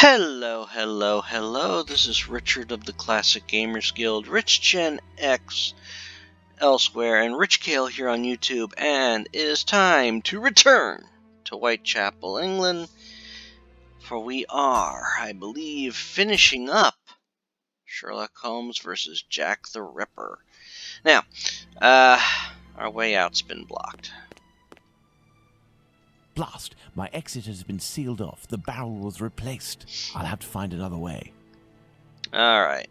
Hello, hello, hello. This is Richard of the Classic Gamers Guild, Rich Gen X elsewhere, and Rich Kale here on YouTube, and it is time to return to Whitechapel, England, for we are, I believe, finishing up Sherlock Holmes versus Jack the Ripper. Now, our way out's been blocked. Blast! My exit has been sealed off. The barrel was replaced. I'll have to find another way. Alright.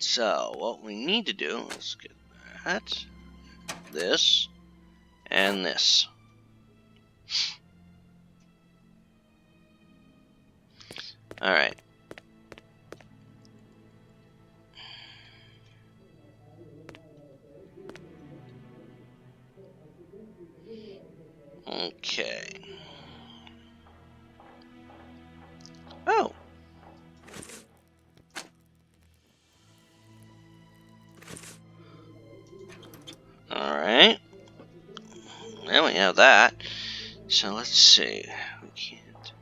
So, what we need to do is get that, this, and this. Alright. Okay. Oh. Alright. Now we have that. So let's see. We can't.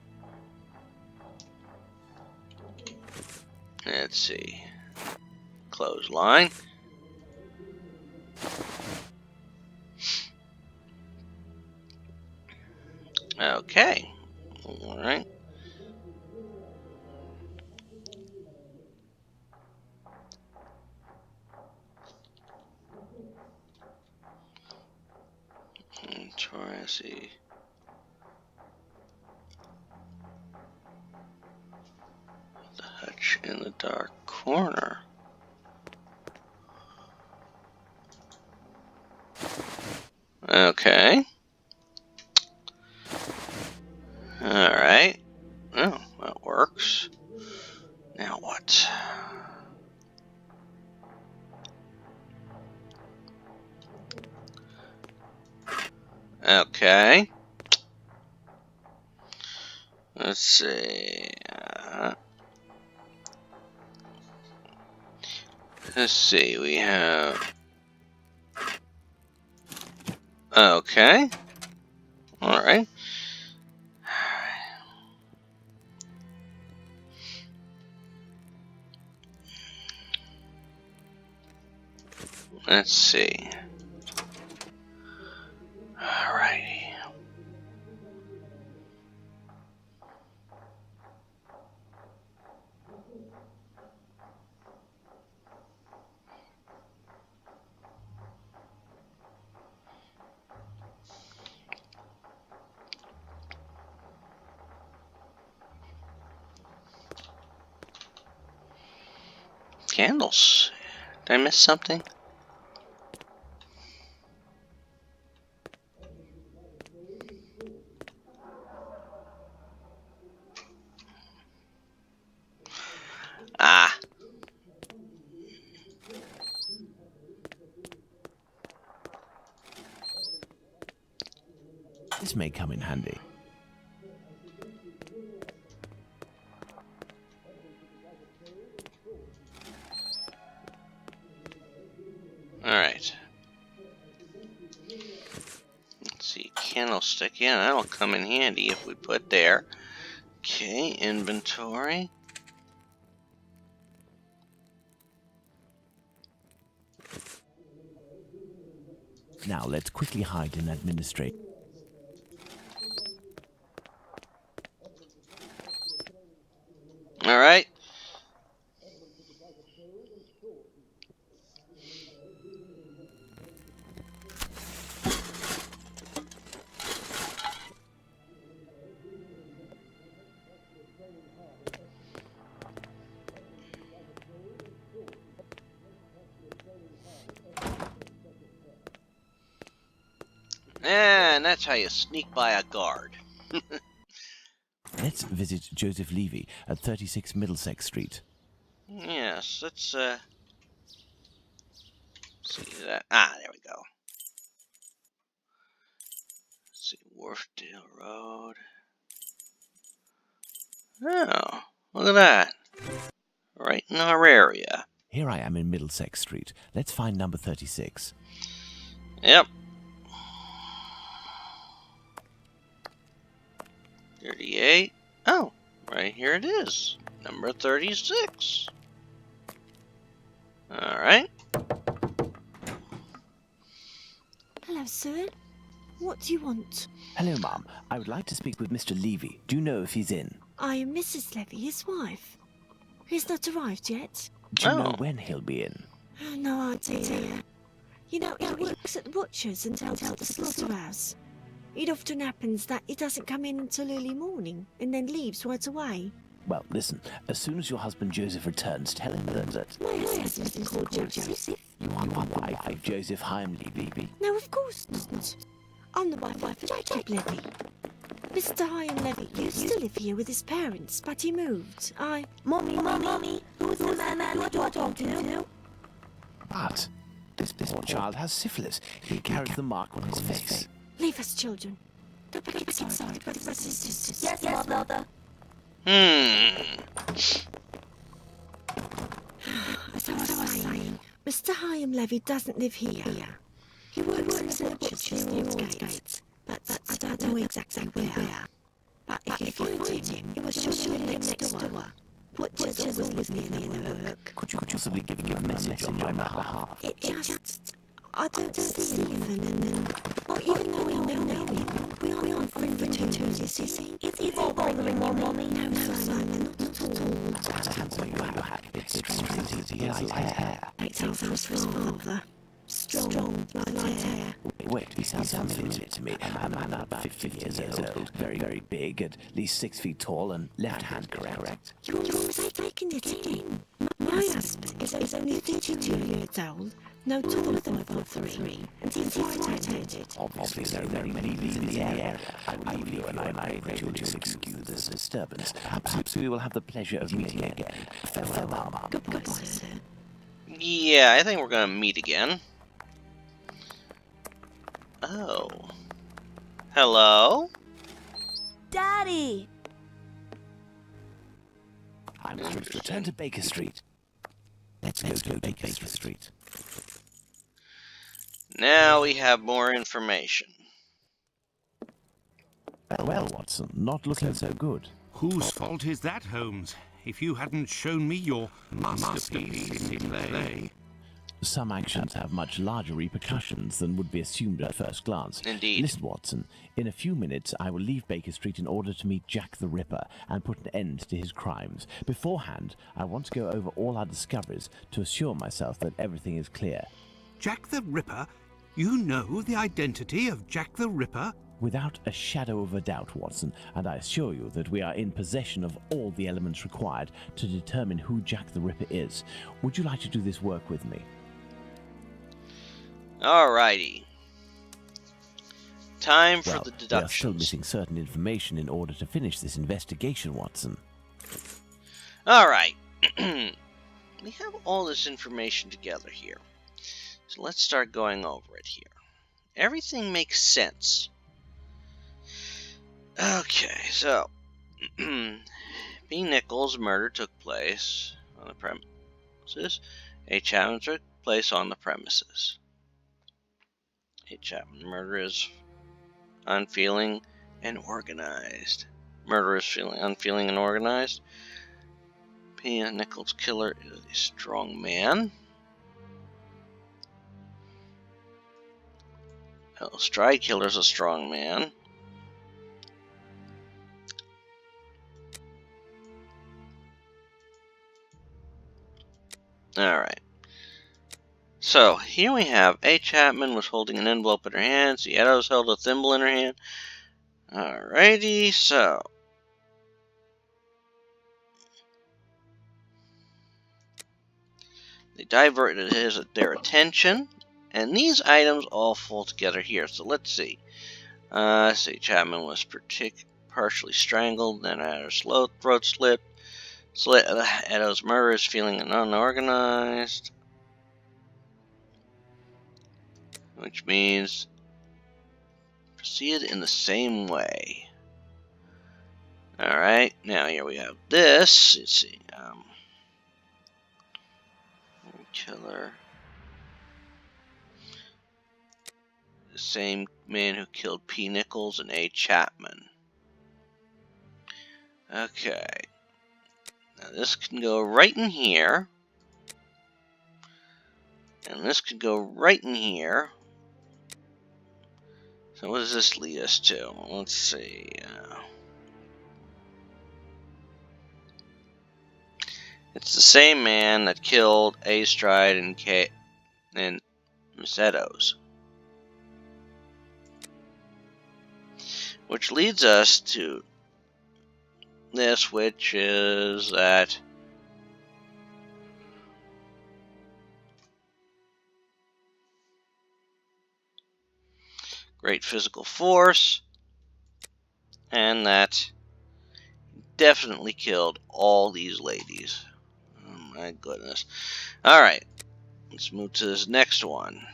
Let's see. Clothesline. Okay. Alright. Try to see. The hutch in the dark corner. Okay. Alright. Oh, that works. Now what? Okay. Let's see. Let's see. We have. Okay. All right. Let's see. Alrighty. Candles. Did I miss something? Ah. This may come in handy. Alright. Let's see. Candlestick. Yeah, that'll come in handy if we put there. Okay, inventory. Now let's quickly hide and administrate. Alright. And that's how you sneak by a guard. Let's visit Joseph Levy at 36 Middlesex Street. Yes, let's see that. Ah, there we go. Let's see, Wharfdale Road. Oh, look at that. Right in our area. Here I am in Middlesex Street. Let's find number 36. Yep. 38. Oh, right here it is. Number 36. Alright. Hello, sir. What do you want? Hello, Ma'am. I would like to speak with Mr. Levy. Do you know if he's in? I am Mrs. Levy, his wife. He's not arrived yet. Do you know Oh. when he'll be in? Oh, no idea. You know, he works at the butcher's and helps at the slaughterhouse. It often happens that he doesn't come in until early morning and then leaves right away. Well, listen. As soon as your husband Joseph returns, tell him that My husband isn't called Joseph. you are the wife of Joseph Hyam Levy. No, of course not. I'm the wife of Jacob Levy. Mr. Hyam Levy used to live here with his parents, but he moved. Mommy, who's the man you are talking to? But this poor child has syphilis. He carries the mark on his face. Leave us, children. Don't be excited, brothers and sisters. Yes, mother. As I was saying, Mr. Hyam Levy doesn't live here. He works in the butcher's near Aldgate, but I don't know exactly where. But if you find him, it was surely next door. Butcher's always live near the work. Could you possibly give him a message on my behalf? It just... I don't see him, and not even though we know him, we aren't friendly to you see. It's all bothering you, Mommy. No, Simon, not at all. What hands are you have? It's strange that he has light hair. It's over his father. Strong, light hair. Wait, he sounds familiar to me. A man about 50 years old, very, very big, at least 6 feet tall, and left hand correct. You're always taking it in. My husband is only 32 years old. No taller than 5'3", and he's irritated. Obviously, there are very many leaves in the air. I leave you and I that you'll just excuse this disturbance. Perhaps we will have the pleasure of meeting again. Farewell, Mama. Goodbye, sir. Yeah, I think we're gonna meet again. Oh. Hello? Daddy! I must return to Baker Street. Let's go to Baker Street. Now we have more information. Well, Watson, not looking so good. Whose fault is that, Holmes? If you hadn't shown me your masterpiece in play. Some actions have much larger repercussions than would be assumed at first glance. Indeed. Listen, Watson, in a few minutes I will leave Baker Street in order to meet Jack the Ripper and put an end to his crimes. Beforehand, I want to go over all our discoveries to assure myself that everything is clear. Jack the Ripper? You know the identity of Jack the Ripper? Without a shadow of a doubt, Watson, and I assure you that we are in possession of all the elements required to determine who Jack the Ripper is. Would you like to do this work with me? Alrighty. Time for Well, the we are still deductions. missing certain information in order to finish this investigation, Watson. Alright. We have all this information together here. So let's start going over it here. Everything makes sense. Okay, so B. Nichols' murder took place on the premises. A. Chapman took place on the premises. A. Chapman murder is unfeeling and organized. Murder is unfeeling and organized. P. Nichols' killer is a strong man. Stride killer is a strong man. Alright. So, here we have A. Chapman was holding an envelope in her hand. C. Eddowes held a thimble in her hand. Alrighty, so. They diverted their attention. And these items all fall together here. So, let's see. Chapman was partially strangled, then had her throat slit. Eddowes' murder is feeling unorganized. Which means proceed in the same way. Alright, now here we have this. Let's see. Killer. The same man who killed P. Nichols and A. Chapman. Okay. Now this can go right in here. And this could go right in here. So what does this lead us to? Let's see. It's the same man that killed A Stride and Miss Eddowes. Which leads us to this, which is that great physical force, and that definitely killed all these ladies. Oh my goodness. Alright, let's move to this next one.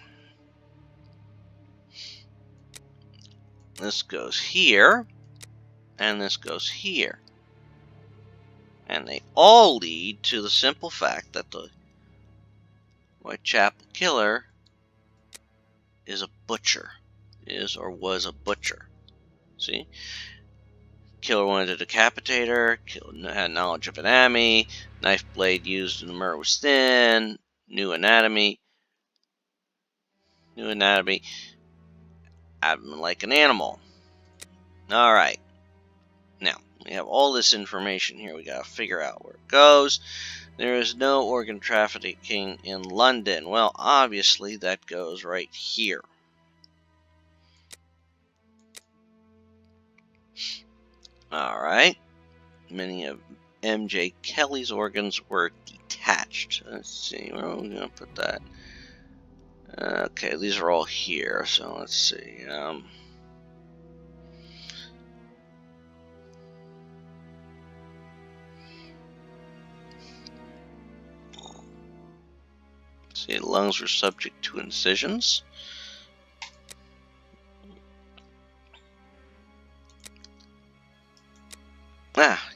This goes here, and this goes here. And they all lead to the simple fact that the Whitechapel Killer is a butcher. Is or was a butcher. See? Killer wanted to decapitate her, had knowledge of anatomy, knife blade used in the murder was thin, knew anatomy, abdomen like an animal. Alright. Now, we have all this information here. We gotta figure out where it goes. There is no organ trafficking in London. Well, obviously, that goes right here. Alright. Many of M.J. Kelly's organs were detached. Let's see, where are we going to put that? Okay, these are all here, so let's see. See, lungs were subject to incisions.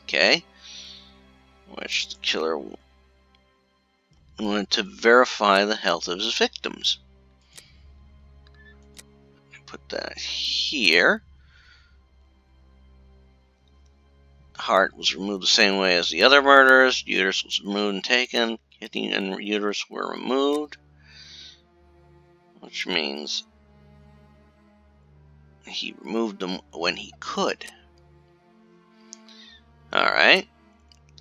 Okay. Which the killer wanted to verify the health of his victims. Put that here. Heart was removed the same way as the other murders. Uterus was removed and taken. Kidney and uterus were removed. Which means he removed them when he could. Alright.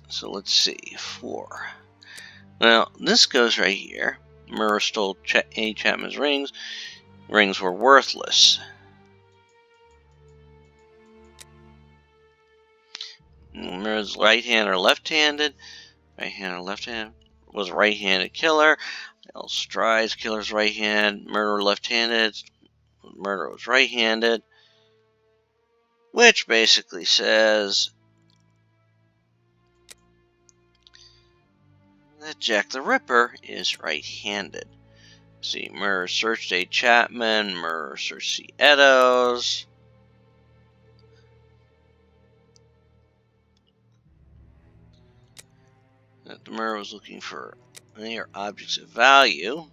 So let's see. 4. Well, this goes right here. Murrah stole A. Chapman's rings. Rings were worthless. Murrah's right-handed or left-handed. Right-handed or left-handed. Was a right-handed killer. L. Stride's killer's right-handed. Murderer left-handed. Murderer was right-handed. Which basically says that Jack the Ripper is right-handed. See, murderer searched A. Chapman. Murderer searched C. Eddowes. That the murderer was looking for any objects of value,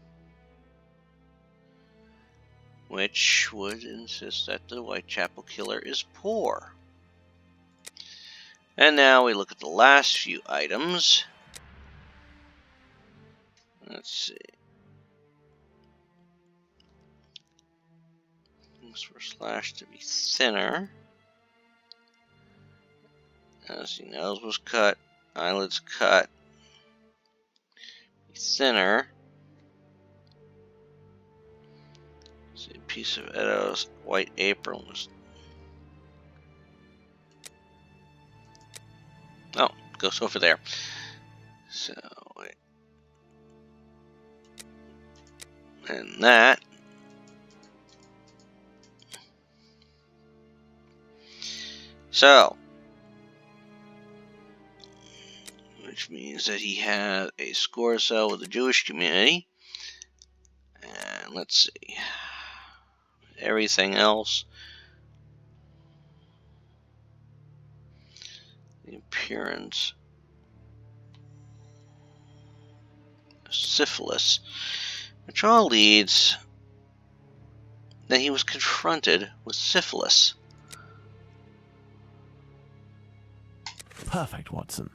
which would insist that the Whitechapel Killer is poor. And now we look at the last few items. Let's see. Things were slashed to be thinner. As the nose was cut, eyelids cut, be thinner. See, a piece of Eddowes' white apron was. Oh, goes over there. So, wait. And that. So, which means that he had a score cell with the Jewish community. And let's see. Everything else. The appearance. Syphilis. Which all leads that he was confronted with syphilis. Perfect, Watson.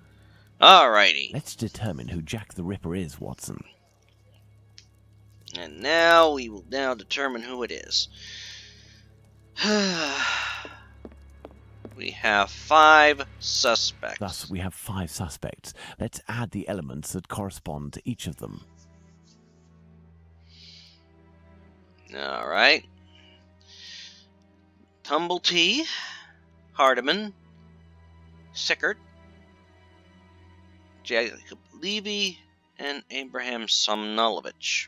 Alrighty. Let's determine who Jack the Ripper is, Watson. And now we will determine who it is. We have 5 suspects. Thus, we have 5 suspects. Let's add the elements that correspond to each of them. Alright. Tumblety, Hardiman, Sickert, Jacob Levy, and Abraham Somnolovich.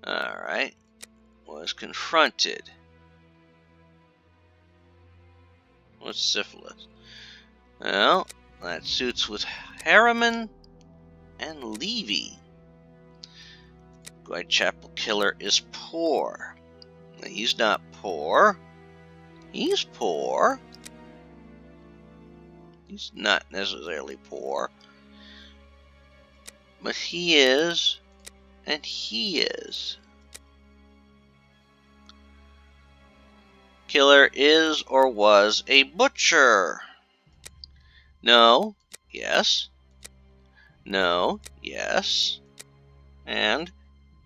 Alright. Was confronted with syphilis. Well, that suits with Harriman and Levy. Whitechapel Killer is poor. He's not poor. He's poor. He's not necessarily poor. But he is, and he is. Killer is or was a butcher. No, yes. No, yes. And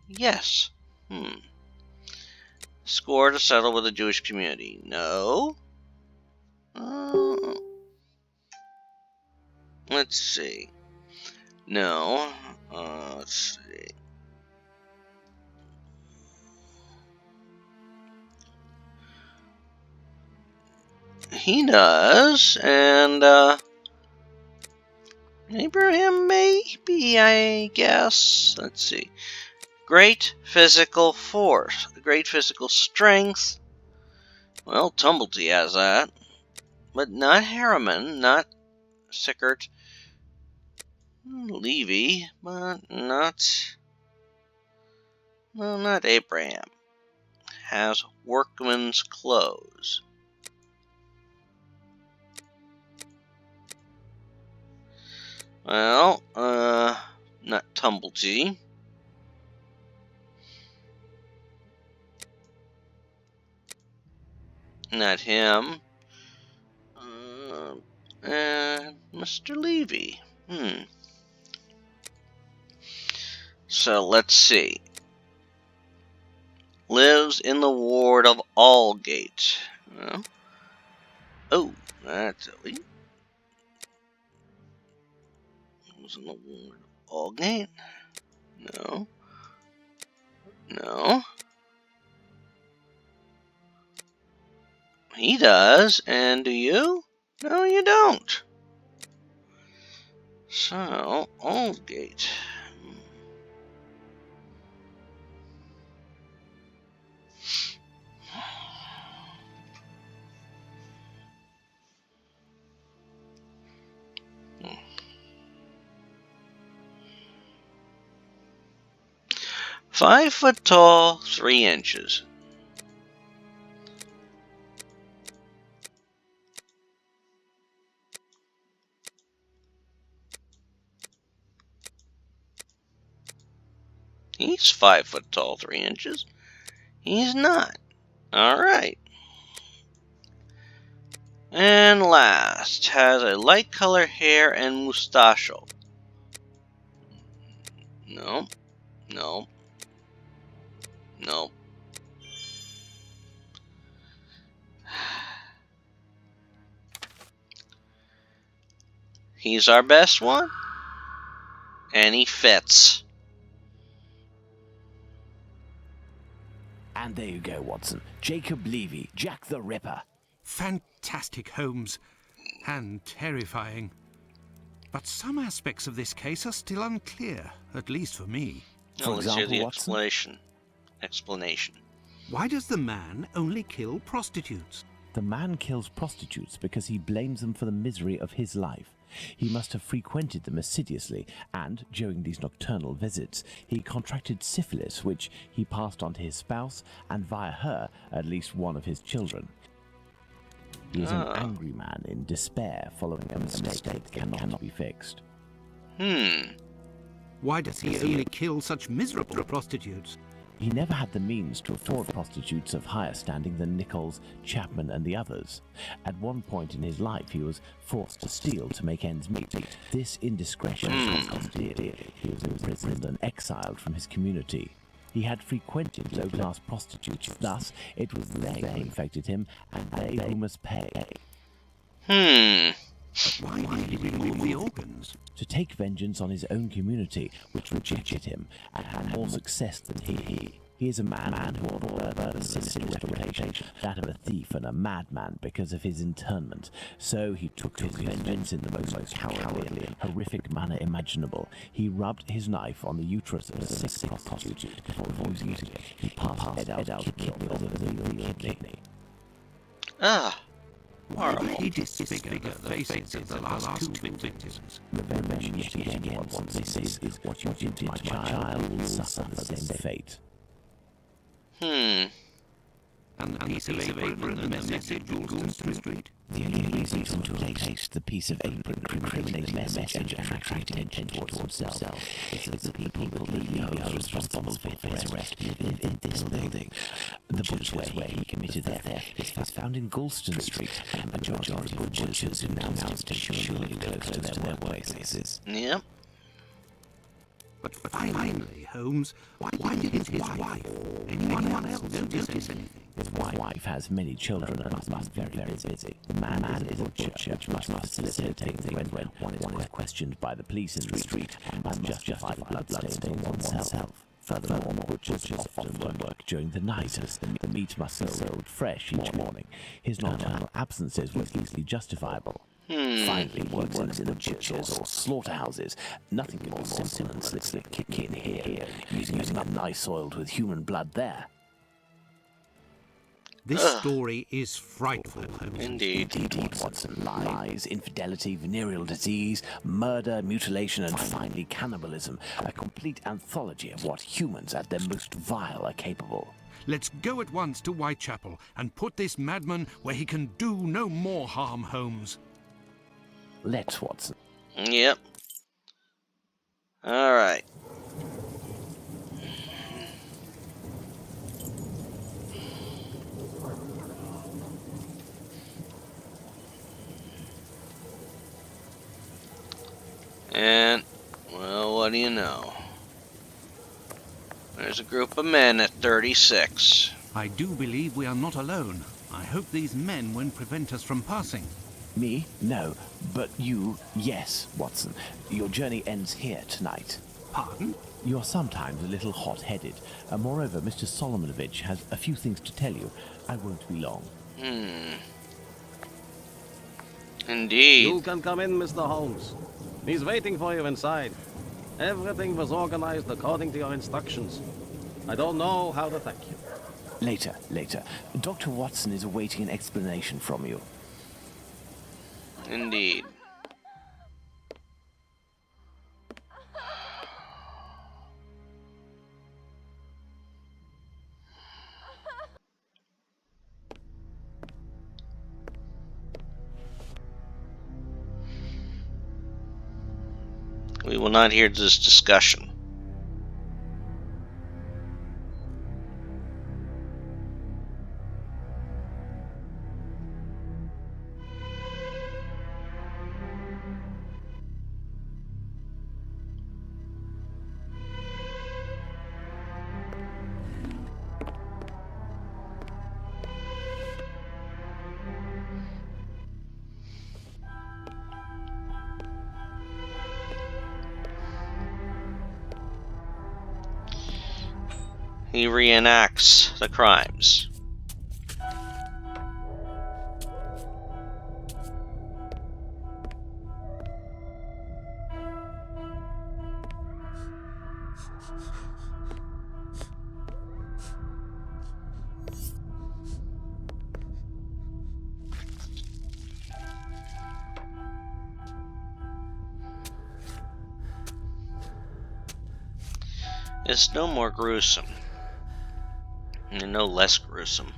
yes. Score to settle with the Jewish community. No. Let's see. No. Let's see. He does, and Abraham maybe, I guess. Let's see. Great physical force, great physical strength. Well, Tumblety has that, but not Harriman, not Sickert, Levy, but not Abraham. Has workman's clothes. Well, not Tumblety. Not him. And Mr. Levy. So let's see. Lives in the ward of Aldgate. Well, oh, that's silly. Lives in the ward of Aldgate? No. No. He does, and do you? No, you don't. So, Aldgate. 5 foot tall, 3 inches. He's 5 foot tall, 3 inches. He's not. Alright. And last, has a light color hair and mustachio. No. No. No. He's our best one. And he fits. And there you go, Watson. Jacob Levy, Jack the Ripper. Fantastic, Holmes. And terrifying. But some aspects of this case are still unclear, at least for me. Well, let's hear the Watson? explanation. Why does the man only kill prostitutes? The man kills prostitutes because he blames them for the misery of his life. He must have frequented them assiduously, and during these nocturnal visits, he contracted syphilis, which he passed on to his spouse, and via her, at least one of his children. He is an angry man in despair following a mistake that cannot be fixed. Why does he only kill such miserable prostitutes? He never had the means to afford prostitutes of higher standing than Nichols, Chapman, and the others. At one point in his life, he was forced to steal to make ends meet. This indiscretion cost him dear. He was imprisoned and exiled from his community. He had frequented low-class prostitutes, thus it was they who infected him, and they who must pay. But why did he remove the organs? To take vengeance on his own community, which rejected him and had more success than he. He is a man who had a sinister reputation, that of a thief and a madman because of his internment. So he took his vengeance in the most cowardly and horrific manner imaginable. He rubbed his knife on the uterus of a sick prostitute before using it. He passed it out the kidney. Ah. Why did he disfigure the faces of the last two victims? Revenge yet again, this is what you did to my child will suffer the same fate. And the piece of apron and the message on Goulston Street? The only reason to replace the piece of apron criminating the message and attracting attention towards himself is that the people believe he was responsible for his arrest live in this building. The butcher where he committed the theft is found in Goulston Street, and the majority of butchers who now to surely close to their workplaces. Yep. But finally, Holmes, why did his wife or anyone else notice anything? His wife has many children and must be very busy. The man is a butcher, which must facilitate things when one is questioned by the police in the street and must justify the bloodstains on oneself. Furthermore, butchers often work during the night as the meat must be sold fresh each morning. His nocturnal absences were easily justifiable. Finally, works in the butchers or slaughterhouses. Nothing can be simple and slick kick in here, using up nice soiled with human blood there. This story is frightful, Holmes. Indeed. Watson. Lies, infidelity, venereal disease, murder, mutilation, and finally cannibalism. A complete anthology of what humans at their most vile are capable. Let's go at once to Whitechapel and put this madman where he can do no more harm, Holmes. Let's, Watson. Yep. Alright. And, well, what do you know? There's a group of men at 36. I do believe we are not alone. I hope these men won't prevent us from passing. Me? No. But you, yes, Watson. Your journey ends here tonight. Pardon? You're sometimes a little hot-headed. Moreover, Mr. Solomonovich has a few things to tell you. I won't be long. Indeed. You can come in, Mr. Holmes. He's waiting for you inside. Everything was organized according to your instructions. I don't know how to thank you. Later. Dr. Watson is awaiting an explanation from you. Indeed. We will not hear this discussion. He reenacts the crimes. It's no more gruesome. And no less gruesome.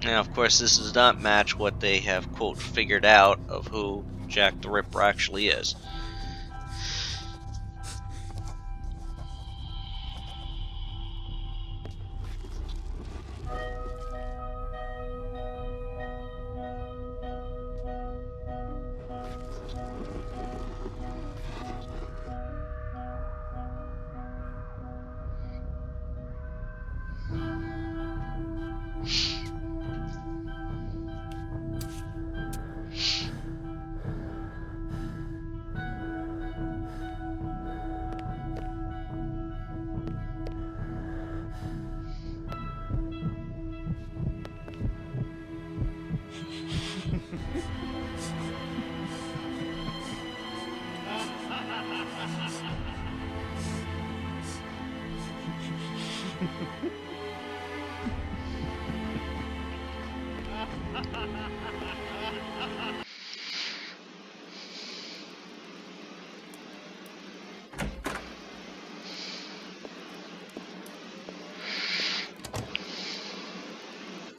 Now, of course, this does not match what they have, quote, figured out of who Jack the Ripper actually is.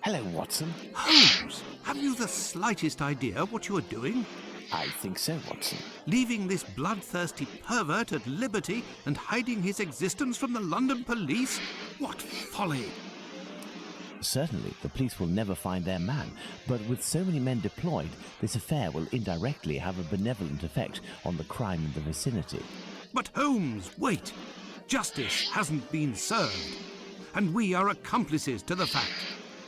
Hello, Watson. Holmes, have you the slightest idea what you are doing? I think so, Watson. Leaving this bloodthirsty pervert at liberty and hiding his existence from the London police? What folly! Certainly, the police will never find their man, but with so many men deployed, this affair will indirectly have a benevolent effect on the crime in the vicinity. But Holmes, wait! Justice hasn't been served, and we are accomplices to the fact.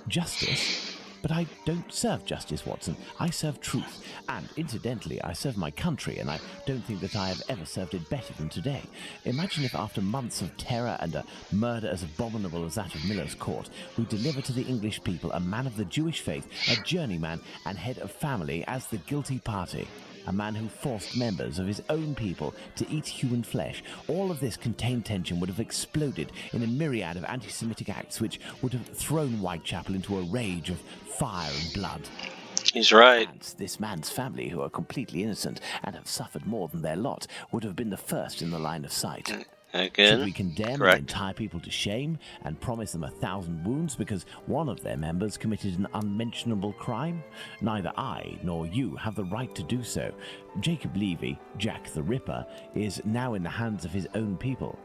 Justice? But I don't serve justice, Watson. I serve truth. And incidentally, I serve my country, and I don't think that I have ever served it better than today. Imagine if after months of terror and a murder as abominable as that of Miller's Court, we deliver to the English people a man of the Jewish faith, a journeyman and head of family as the guilty party. A man who forced members of his own people to eat human flesh. All of this contained tension would have exploded in a myriad of anti-Semitic acts which would have thrown Whitechapel into a rage of fire and blood. He's right. And this man's family, who are completely innocent and have suffered more than their lot, would have been the first in the line of sight. Again, Should we condemn correct. the entire people to shame and promise them 1,000 wounds because one of their members committed an unmentionable crime? Neither I nor you have the right to do so. Jacob Levy, Jack the Ripper, is now in the hands of his own people.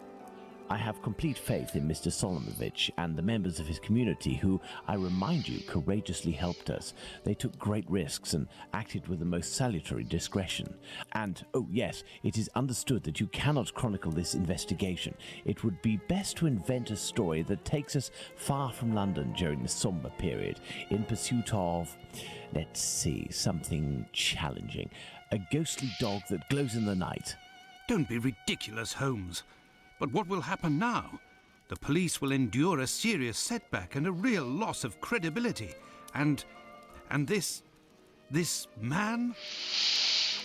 I have complete faith in Mr. Solomovich and the members of his community who, I remind you, courageously helped us. They took great risks and acted with the most salutary discretion. And, oh yes, it is understood that you cannot chronicle this investigation. It would be best to invent a story that takes us far from London during the somber period, in pursuit of, let's see, something challenging. A ghostly dog that glows in the night. Don't be ridiculous, Holmes. But what will happen now? The police will endure a serious setback and a real loss of credibility. And this man?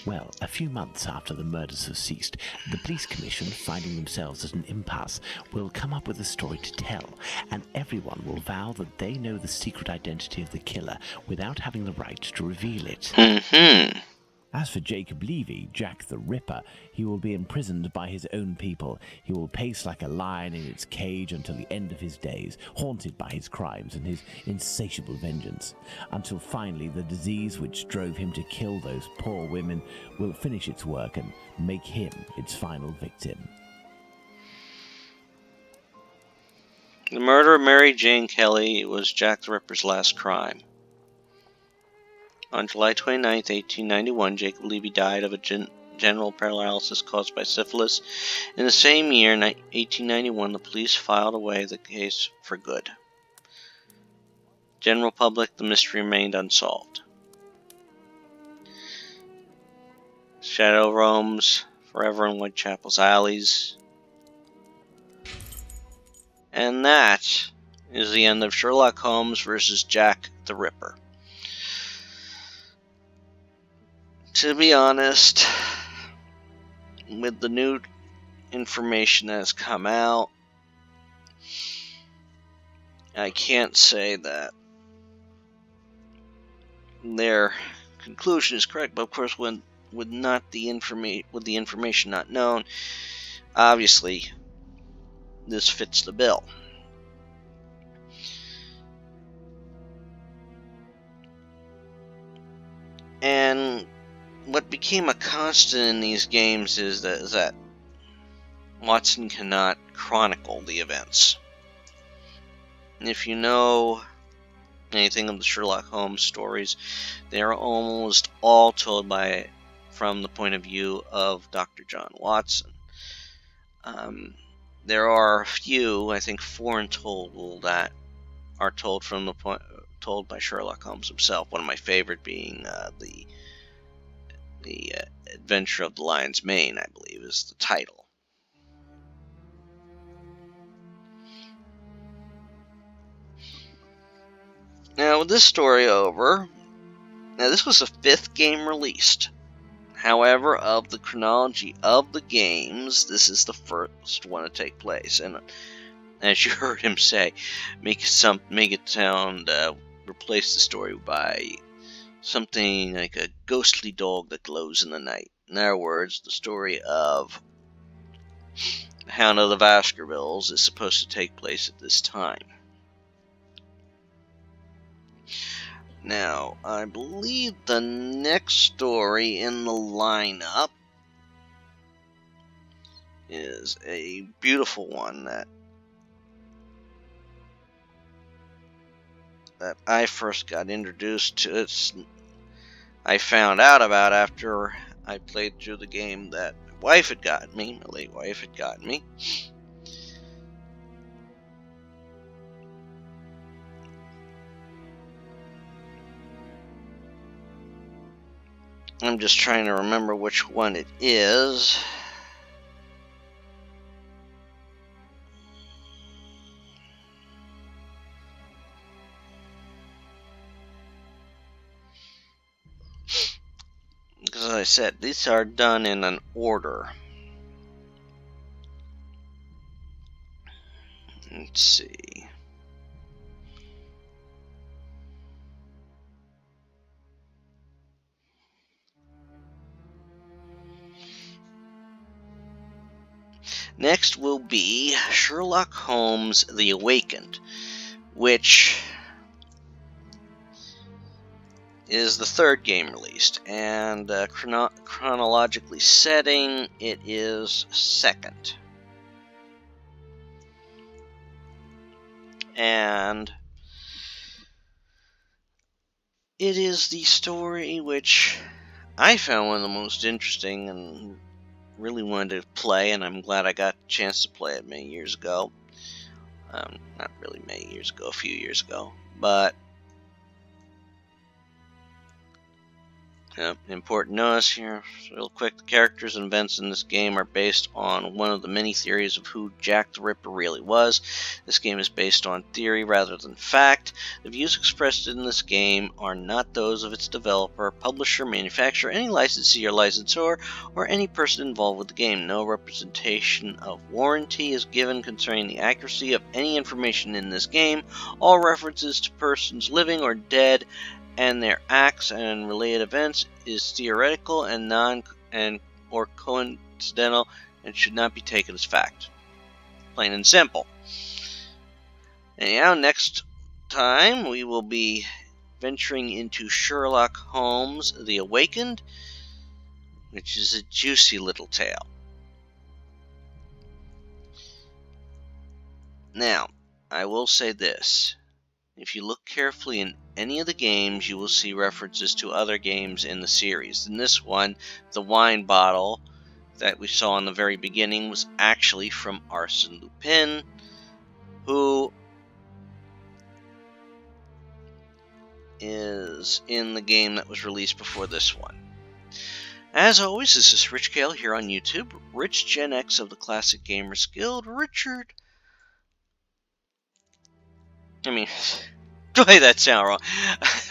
Well, a few months after the murders have ceased, the police commission, finding themselves at an impasse, will come up with a story to tell, and everyone will vow that they know the secret identity of the killer without having the right to reveal it. Mm-hmm. As for Jacob Levy, Jack the Ripper, he will be imprisoned by his own people. He will pace like a lion in its cage until the end of his days, haunted by his crimes and his insatiable vengeance, until finally the disease which drove him to kill those poor women will finish its work and make him its final victim. The murder of Mary Jane Kelly was Jack the Ripper's last crime. On July 29, 1891, Jacob Levy died of a general paralysis caused by syphilis. In the same year, 1891, the police filed away the case for good. General public, the mystery remained unsolved. Shadow roams forever in Whitechapel's alleys. And that is the end of Sherlock Holmes versus Jack the Ripper. To be honest, with the new information that has come out, I can't say that their conclusion is correct. But of course, with the information not known, obviously this fits the bill. And what became a constant in these games is that Watson cannot chronicle the events. And if you know anything of the Sherlock Holmes stories, they are almost all told from the point of view of Dr. John Watson. There are a few, I think 4 in total, that are told by Sherlock Holmes himself. One of my favorite being the Adventure of the Lion's Mane, I believe, is the title. Now, with this story over, now this was the 5th game released. However, of the chronology of the games, this is the first one to take place. And as you heard him say, make it sound, replace the story by something like a ghostly dog that glows in the night. In other words, the story of the Hound of the Baskervilles is supposed to take place at this time. Now, I believe the next story in the lineup is a beautiful one that I first got introduced to. I found out about after I played through the game that my late wife had gotten me. I'm just trying to remember which one it is. Because as I said, these are done in an order. Let's see. Next will be Sherlock Holmes The Awakened, which is the 3rd game released, and chronologically setting, it is 2nd. And it is the story which I found one of the most interesting and really wanted to play, and I'm glad I got the chance to play it many years ago. Not really many years ago, a few years ago. But important notice here, real quick, the characters and events in this game are based on one of the many theories of who Jack the Ripper really was. This game is based on theory rather than fact. The views expressed in this game are not those of its developer, publisher, manufacturer, any licensee or licensor, or any person involved with the game. No representation of warranty is given concerning the accuracy of any information in this game. All references to persons living or dead and their acts and related events is theoretical and or coincidental and should not be taken as fact. Plain and simple. Anyhow, next time we will be venturing into Sherlock Holmes The Awakened, which is a juicy little tale. Now, I will say this. If you look carefully in any of the games, you will see references to other games in the series. In this one, the wine bottle that we saw in the very beginning was actually from Arsène Lupin, who is in the game that was released before this one. As always, this is Rich Kale here on YouTube, Rich Gen X of the Classic Gamers Guild. Wait, that sound wrong.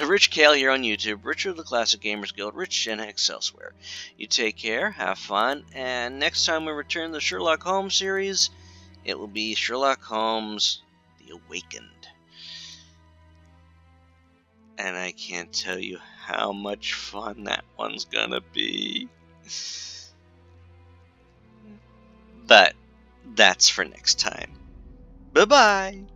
Rich Kale here on YouTube, Richard of the Classic Gamers Guild, Rich Gen X elsewhere. You take care, have fun, and next time we return to the Sherlock Holmes series, it will be Sherlock Holmes The Awakened. And I can't tell you how much fun that one's gonna be. But that's for next time. Bye-bye!